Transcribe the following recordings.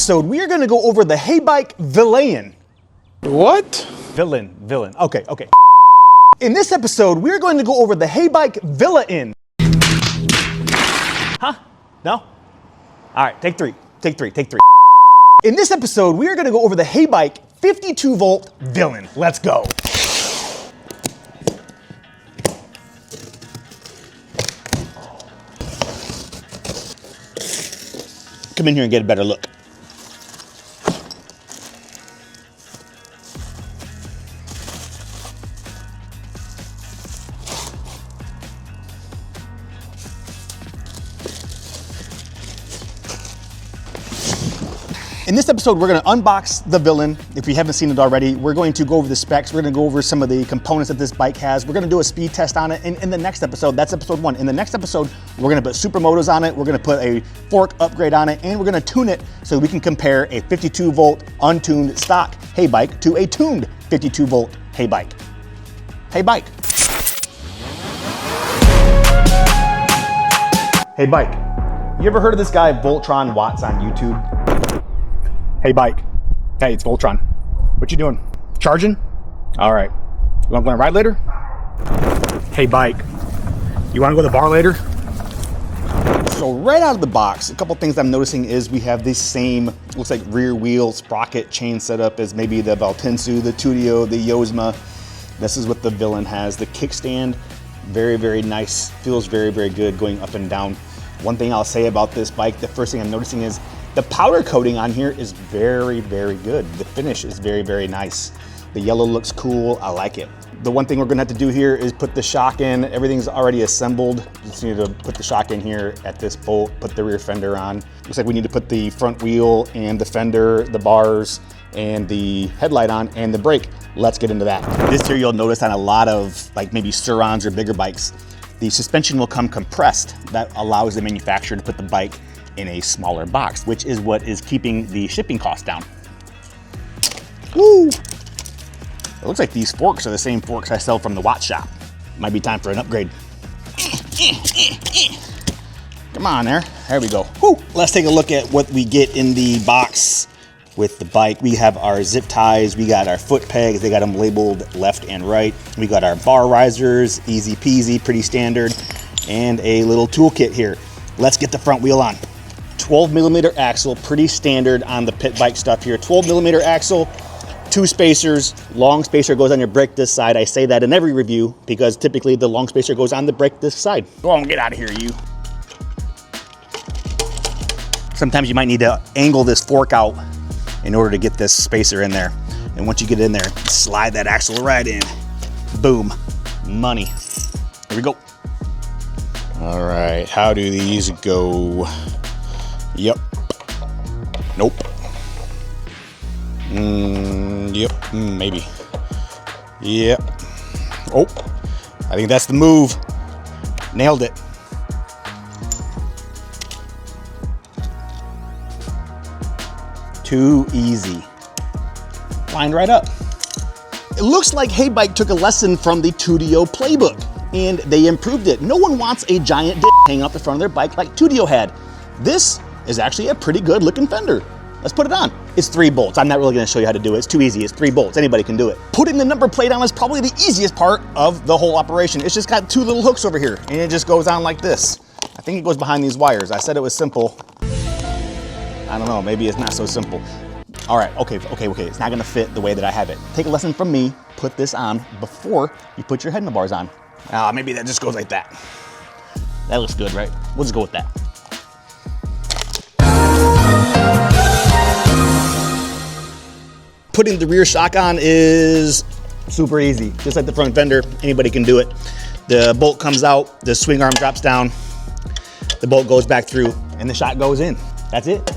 episode, we are going to go over the Heybike Villain. What? Villain. Okay. In this episode, we're going to go over the Heybike Villain. Huh? No? All right, take three. In this episode, we are going to go over the Heybike 52-volt Villain. Let's go. Come in here and get a better look. In this episode, we're going to unbox the Villain. If you haven't seen it already, we're going to go over the specs. We're going to go over some of the components that this bike has. We're going to do a speed test on it. And in the next episode, that's episode 1. In the next episode, we're going to put supermotos on it. We're going to put a fork upgrade on it, and we're going to tune it so we can compare a 52-volt untuned stock Heybike to a tuned 52-volt Heybike. Heybike. Heybike. You ever heard of this guy Voltron Watts on YouTube? Heybike. Hey, it's Voltron. What you doing? Charging? All right. You want to go on a ride later? Heybike. You want to go to the bar later? So right out of the box, a couple things I'm noticing is we have this same, looks like rear wheel sprocket chain setup as maybe the Valtensu, the Tudio, the Yosma. This is what the Villain has. The kickstand, very nice. Feels very good going up and down. One thing I'll say about this bike, the first thing I'm noticing is the powder coating on here is very good. The finish is very nice. The yellow looks cool, I like it. The one thing we're gonna have to do here is put the shock in. Everything's already assembled. Just need to put the shock in here at this bolt, put the rear fender on. Looks like we need to put the front wheel and the fender, the bars, and the headlight on, and the brake. Let's get into that. This here you'll notice on a lot of like maybe Surons or bigger bikes, the suspension will come compressed. That allows the manufacturer to put the bike in a smaller box, which is what is keeping the shipping costs down. Woo! It looks like these forks are the same forks I sell from the watch shop. Might be time for an upgrade. Come on there we go. Woo! Let's take a look at what we get in the box with the bike. We have our zip ties, we got our foot pegs, they got them labeled left and right. We got our bar risers, easy peasy, pretty standard, and a little toolkit here. Let's get the front wheel on. 12mm axle, pretty standard on the pit bike stuff here. 12mm axle, 2 spacers, long spacer goes on your brake disc side. I say that in every review because typically the long spacer goes on the brake disc side. Go on, get out of here, you. Sometimes you might need to angle this fork out in order to get this spacer in there. And once you get in there, slide that axle right in. Boom, money. Here we go. All right, how do these go? Yep. Nope. Yep. Maybe. Yep. Oh, I think that's the move. Nailed it. Too easy. Lined right up. It looks like Heybike took a lesson from the Tudio playbook and they improved it. No one wants a giant dick hanging up the front of their bike like Tudio had. This is actually a pretty good looking fender. Let's put it on. It's 3 bolts. I'm not really gonna show you how to do it. It's too easy. It's 3 bolts. Anybody can do it. Putting the number plate on is probably the easiest part of the whole operation. It's just got 2 little hooks over here and it just goes on like this. I think it goes behind these wires. I said it was simple. I don't know, maybe it's not so simple. All right, okay. It's not gonna fit the way that I have it. Take a lesson from me. Put this on before you put your handlebars on. Maybe that just goes like that. That looks good, right? We'll just go with that. Putting the rear shock on is super easy. Just like the front fender, anybody can do it. The bolt comes out, the swing arm drops down, the bolt goes back through, and the shock goes in. That's it.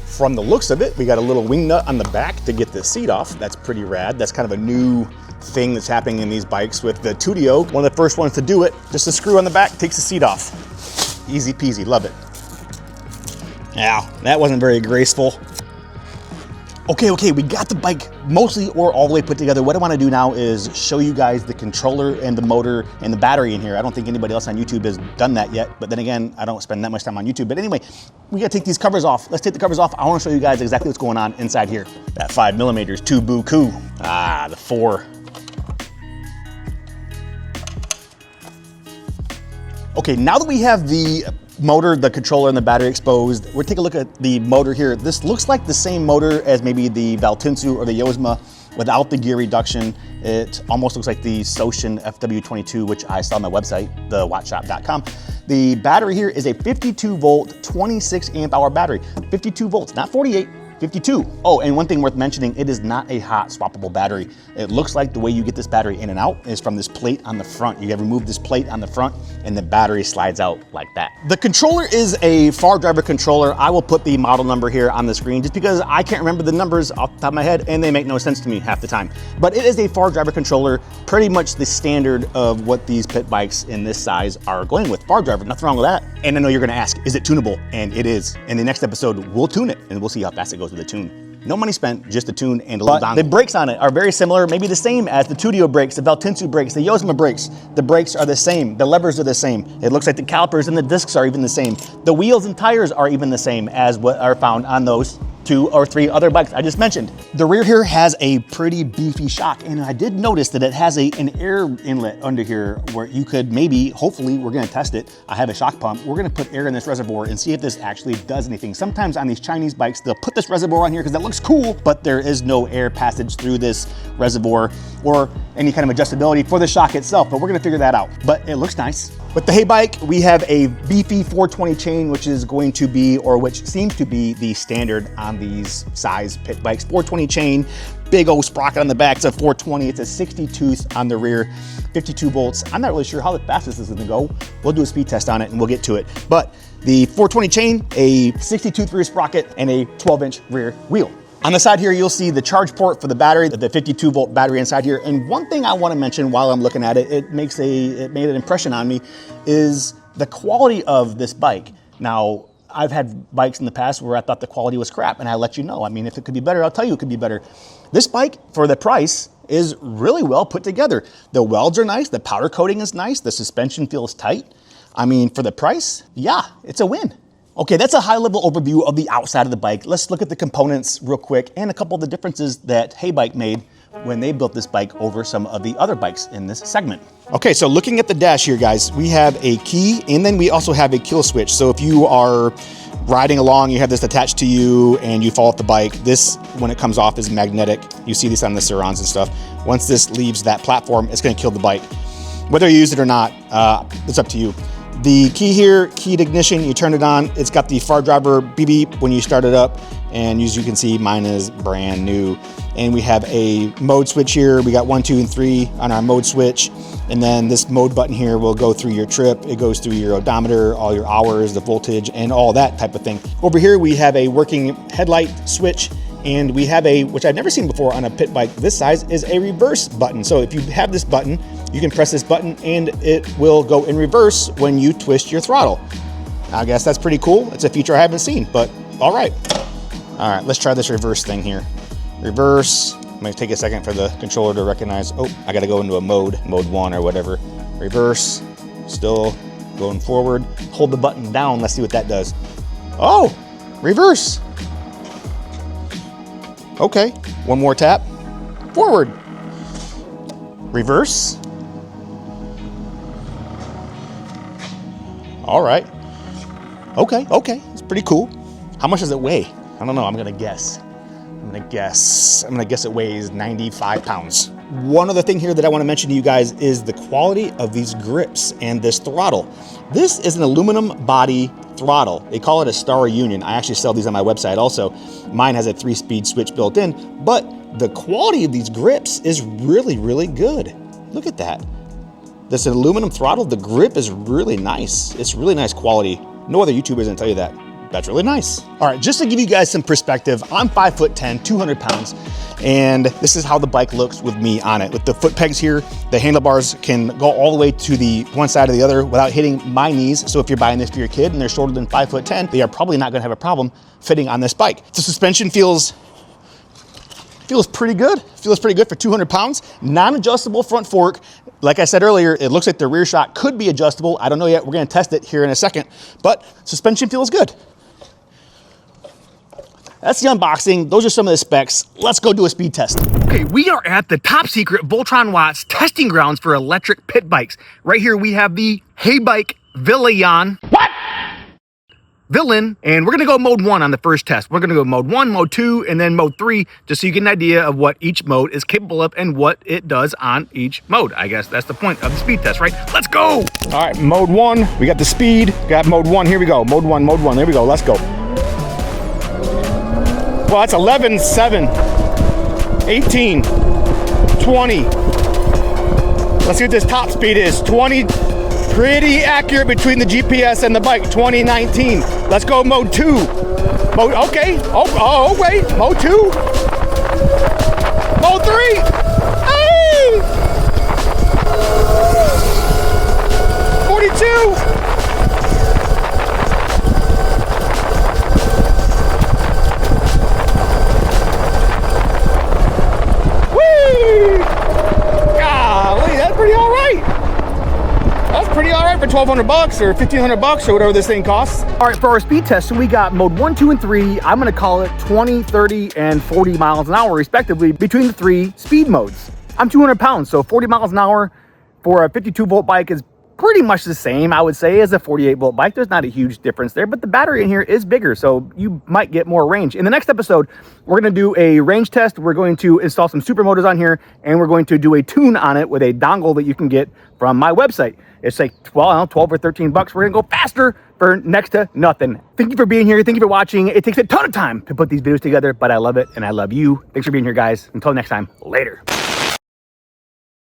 From the looks of it, we got a little wing nut on the back to get the seat off. That's pretty rad. That's kind of a new thing that's happening in these bikes with the Tudio. One of the first ones to do it. Just a screw on the back takes the seat off. Easy peasy, love it. Yeah, that wasn't very graceful. Okay, we got the bike mostly or all the way put together. What I want to do now is show you guys the controller and the motor and the battery in here. I don't think anybody else on YouTube has done that yet, but then again, I don't spend that much time on YouTube. But anyway, we got to take these covers off. Let's take the covers off. I want to show you guys exactly what's going on inside here. That 5mm, too buku. Ah, the 4. Okay, now that we have the motor, the controller, and the battery exposed, we'll take a look at the motor here. This looks like the same motor as maybe the Valtinsu or the Yosma without the gear reduction. It almost looks like the Soshin FW22, which I saw on my website, thewattshop.com. The battery here is a 52 volt, 26 amp hour battery. 52 volts, not 48. 52. Oh, and one thing worth mentioning, it is not a hot swappable battery. It looks like the way you get this battery in and out is from this plate on the front. You have removed this plate on the front and the battery slides out like that. The controller is a far driver controller. I will put the model number here on the screen just because I can't remember the numbers off the top of my head and they make no sense to me half the time. But it is a far driver controller, pretty much the standard of what these pit bikes in this size are going with. Far driver, nothing wrong with that. And I know you're gonna ask, is it tunable? And it is. In the next episode, we'll tune it and we'll see how fast it goes with a tune. No money spent, just a tune and a little dongle. The brakes on it are very similar, maybe the same as the Tudio brakes, the Valtinsu brakes, the Yosma brakes. The brakes are the same, the levers are the same. It looks like the calipers and the discs are even the same. The wheels and tires are even the same as what are found on those 2 or 3 other bikes I just mentioned. The rear here has a pretty beefy shock, and I did notice that it has an air inlet under here where you could maybe, hopefully, we're gonna test it. I have a shock pump. We're gonna put air in this reservoir and see if this actually does anything. Sometimes on these Chinese bikes, they'll put this reservoir on here because that looks cool, but there is no air passage through this reservoir or any kind of adjustability for the shock itself, but we're gonna figure that out. But it looks nice. With the Heybike, we have a beefy 420 chain, which is going to be, or which seems to be the standard on these size pit bikes. 420 chain, big old sprocket on the back. It's a 420, it's a 60 tooth on the rear, 52 volts. I'm not really sure how fast this is gonna go. We'll do a speed test on it and we'll get to it. But the 420 chain, a 60 tooth rear sprocket, and a 12-inch rear wheel. On the side here, you'll see the charge port for the battery, the 52 volt battery inside here. And one thing I want to mention while I'm looking at it, it made an impression on me, is the quality of this bike. Now, I've had bikes in the past where I thought the quality was crap, and I let you know. I mean, if it could be better, I'll tell you it could be better. This bike, for the price, is really well put together. The welds are nice, the powder coating is nice, the suspension feels tight. I mean, for the price, yeah, it's a win. Okay, that's a high-level overview of the outside of the bike. Let's look at the components real quick and a couple of the differences that Heybike made when they built this bike over some of the other bikes in this segment. Okay, so looking at the dash here, guys, we have a key and then we also have a kill switch. So if you are riding along, you have this attached to you and you fall off the bike, this, when it comes off, is magnetic. You see this on the Surons and stuff. Once this leaves that platform, it's gonna kill the bike. Whether you use it or not, it's up to you. The key here, key to ignition, you turn it on. It's got the far driver beep beep when you start it up. And as you can see, mine is brand new. And we have a mode switch here. We got 1, 2, and 3 on our mode switch. And then this mode button here will go through your trip. It goes through your odometer, all your hours, the voltage, and all that type of thing. Over here, we have a working headlight switch. And we have a, which I've never seen before on a pit bike this size, is a reverse button. So if you have this button, you can press this button and it will go in reverse when you twist your throttle. I guess that's pretty cool. It's a feature I haven't seen, but all right. All right, let's try this reverse thing here. Reverse, I'm gonna take a second for the controller to recognize, oh, I gotta go into a mode 1 or whatever. Reverse, still going forward. Hold the button down, let's see what that does. Oh, reverse. Okay, one more tap, forward, reverse. All right, okay, it's pretty cool. How much does it weigh? I don't know, I'm gonna guess it weighs 95 pounds. One other thing here that I wanna mention to you guys is the quality of these grips and this throttle. This is an aluminum body throttle. They call it a Star Union. I actually sell these on my website also. Mine has a 3-speed switch built in, but the quality of these grips is really, really good. Look at that. This aluminum throttle, the grip is really nice. It's really nice quality. No other YouTuber is gonna tell you that. That's really nice. All right, just to give you guys some perspective, I'm 5'10", 200 pounds, and this is how the bike looks with me on it. With the foot pegs here, the handlebars can go all the way to the one side or the other without hitting my knees. So if you're buying this for your kid and they're shorter than 5'10", they are probably not gonna have a problem fitting on this bike. The suspension feels Feels pretty good. Feels pretty good for 200 pounds. Non-adjustable front fork. Like I said earlier, it looks like the rear shock could be adjustable. I don't know yet. We're going to test it here in a second. But suspension feels good. That's the unboxing. Those are some of the specs. Let's go do a speed test. Okay, we are at the top secret Voltron Watts testing grounds for electric pit bikes. Right here we have the Heybike Villain. What? Villain, and we're gonna go mode 1 on the first test. We're gonna go mode 1, mode 2, and then mode 3, just so you get an idea of what each mode is capable of and what it does on each mode. I guess that's the point of the speed test, right? Let's go! All right, mode 1, we got the speed. Got mode 1, here we go. Mode 1, there we go, let's go. Well, that's 11, 7, 18, 20. Let's see what this top speed is. 20. Pretty accurate between the GPS and the bike. 2019. Let's go mode 2. Mode, okay. Oh, wait. Mode 2. Mode 3. Hey! 42. Whee! Golly, that's pretty all right. That's pretty all right for 1,200 bucks or 1,500 bucks or whatever this thing costs. All right, for our speed test, so we got mode 1, 2, and 3. I'm gonna call it 20, 30, and 40 miles an hour, respectively, between the 3 speed modes. I'm 200 pounds, so 40 miles an hour for a 52-volt bike is pretty much the same, I would say, as a 48-volt bike. There's not a huge difference there, but the battery in here is bigger, so you might get more range. In the next episode, we're gonna do a range test. We're going to install some supermotos on here, and we're going to do a tune on it with a dongle that you can get from my website. It's like 12 or 13 bucks. We're gonna go faster for next to nothing. Thank you for being here. Thank you for watching. It takes a ton of time to put these videos together, but I love it and I love you. Thanks for being here, guys. Until next time, later.